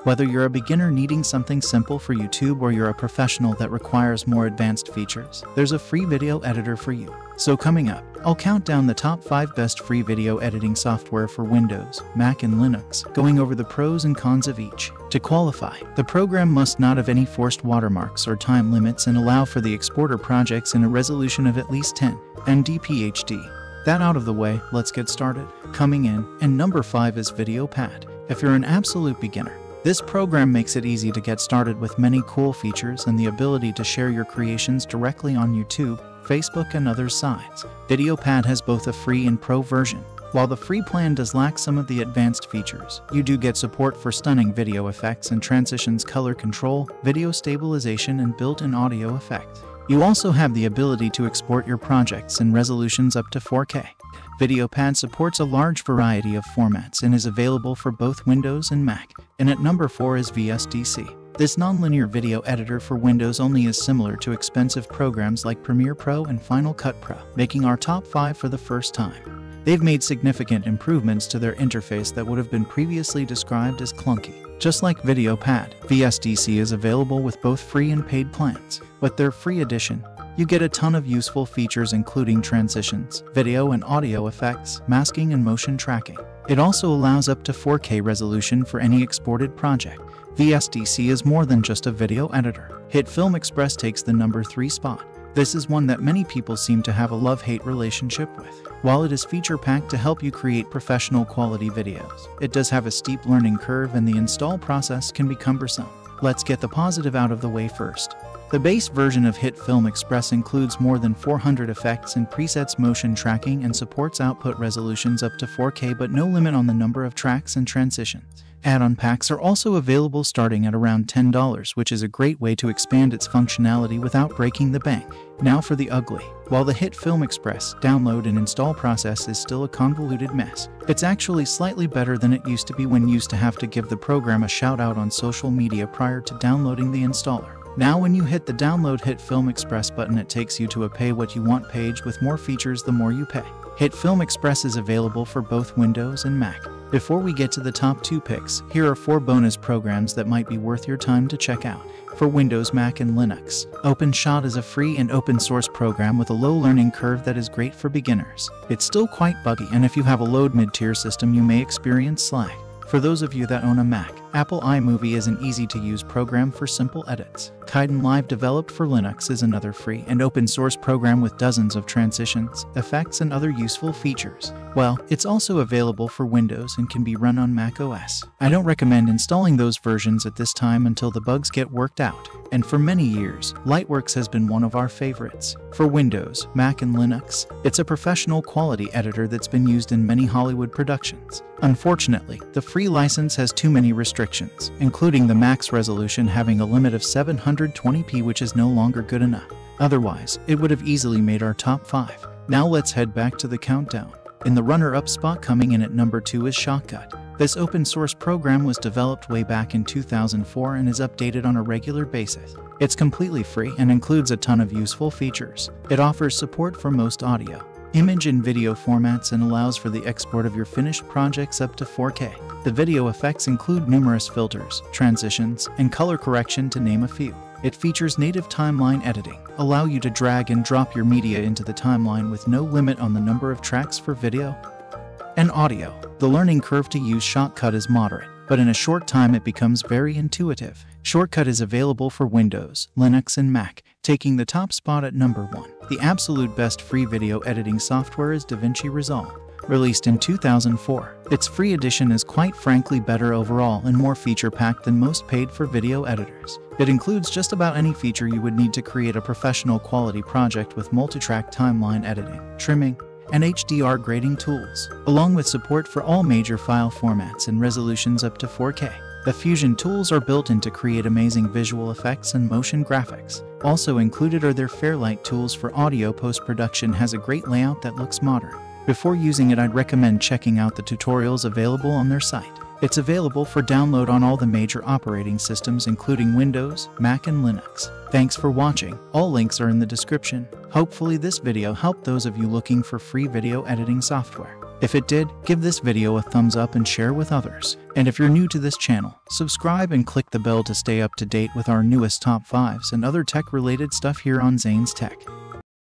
Whether you're a beginner needing something simple for YouTube or you're a professional that requires more advanced features, there's a free video editor for you. So coming up, I'll count down the top 5 best free video editing software for Windows, Mac, and Linux, going over the pros and cons of each. To qualify, the program must not have any forced watermarks or time limits and allow for the exporter projects in a resolution of at least 10 MDPHD. That out of the way, let's get started. Coming in, and number 5 is VideoPad. If you're an absolute beginner, this program makes it easy to get started with many cool features and the ability to share your creations directly on YouTube, Facebook, and other sites. VideoPad has both a free and pro version. While the free plan does lack some of the advanced features, you do get support for stunning video effects and transitions, color control, video stabilization, and built-in audio effects. You also have the ability to export your projects in resolutions up to 4K. VideoPad supports a large variety of formats and is available for both Windows and Mac. And at number 4 is VSDC. This nonlinear video editor for Windows only is similar to expensive programs like Premiere Pro and Final Cut Pro, making our top 5 for the first time. They've made significant improvements to their interface that would have been previously described as clunky. Just like VideoPad, VSDC is available with both free and paid plans. With their free edition, you get a ton of useful features including transitions, video and audio effects, masking, and motion tracking. It also allows up to 4K resolution for any exported project. VSDC is more than just a video editor. HitFilm Express takes the number 3 spot. This is one that many people seem to have a love-hate relationship with. While it is feature-packed to help you create professional quality videos, it does have a steep learning curve and the install process can be cumbersome. Let's get the positive out of the way first. The base version of HitFilm Express includes more than 400 effects and presets, motion tracking, and supports output resolutions up to 4K but no limit on the number of tracks and transitions. Add-on packs are also available starting at around $10, which is a great way to expand its functionality without breaking the bank. Now for the ugly. While the HitFilm Express download and install process is still a convoluted mess, it's actually slightly better than it used to be when you used to have to give the program a shout out on social media prior to downloading the installer. Now when you hit the download HitFilm Express button, it takes you to a pay what you want page with more features the more you pay. HitFilm Express is available for both Windows and Mac. Before we get to the top 2 picks, here are 4 bonus programs that might be worth your time to check out. For Windows, Mac, and Linux, OpenShot is a free and open source program with a low learning curve that is great for beginners. It's still quite buggy, and if you have a low mid-tier system you may experience lag. For those of you that own a Mac, Apple iMovie is an easy-to-use program for simple edits. Kdenlive, developed for Linux, is another free and open-source program with dozens of transitions, effects, and other useful features. Well, it's also available for Windows and can be run on Mac OS. I don't recommend installing those versions at this time until the bugs get worked out. And for many years, Lightworks has been one of our favorites. For Windows, Mac, and Linux, it's a professional quality editor that's been used in many Hollywood productions. Unfortunately, the free license has too many restrictions, including the max resolution having a limit of 720p, which is no longer good enough. Otherwise, it would have easily made our top 5. Now let's head back to the countdown. In the runner-up spot, coming in at number 2 is Shotcut. This open-source program was developed way back in 2004 and is updated on a regular basis. It's completely free and includes a ton of useful features. It offers support for most audio, image, and video formats and allows for the export of your finished projects up to 4K. The video effects include numerous filters, transitions, and color correction, to name a few. It features native timeline editing, allow you to drag and drop your media into the timeline with no limit on the number of tracks for video and audio. The learning curve to use Shotcut is moderate, but in a short time it becomes very intuitive. Shotcut is available for Windows, Linux, and Mac, taking the top spot at number 1. The absolute best free video editing software is DaVinci Resolve. Released in 2004, its free edition is quite frankly better overall and more feature-packed than most paid-for video editors. It includes just about any feature you would need to create a professional quality project with multi-track timeline editing, trimming, and HDR grading tools, along with support for all major file formats and resolutions up to 4K. The Fusion tools are built in to create amazing visual effects and motion graphics. Also included are their Fairlight tools for audio post-production. Has a great layout that looks modern. Before using it, I'd recommend checking out the tutorials available on their site. It's available for download on all the major operating systems including Windows, Mac, and Linux. Thanks for watching. All links are in the description. Hopefully this video helped those of you looking for free video editing software. If it did, give this video a thumbs up and share with others. And if you're new to this channel, subscribe and click the bell to stay up to date with our newest top 5s and other tech-related stuff here on Zain's Tech.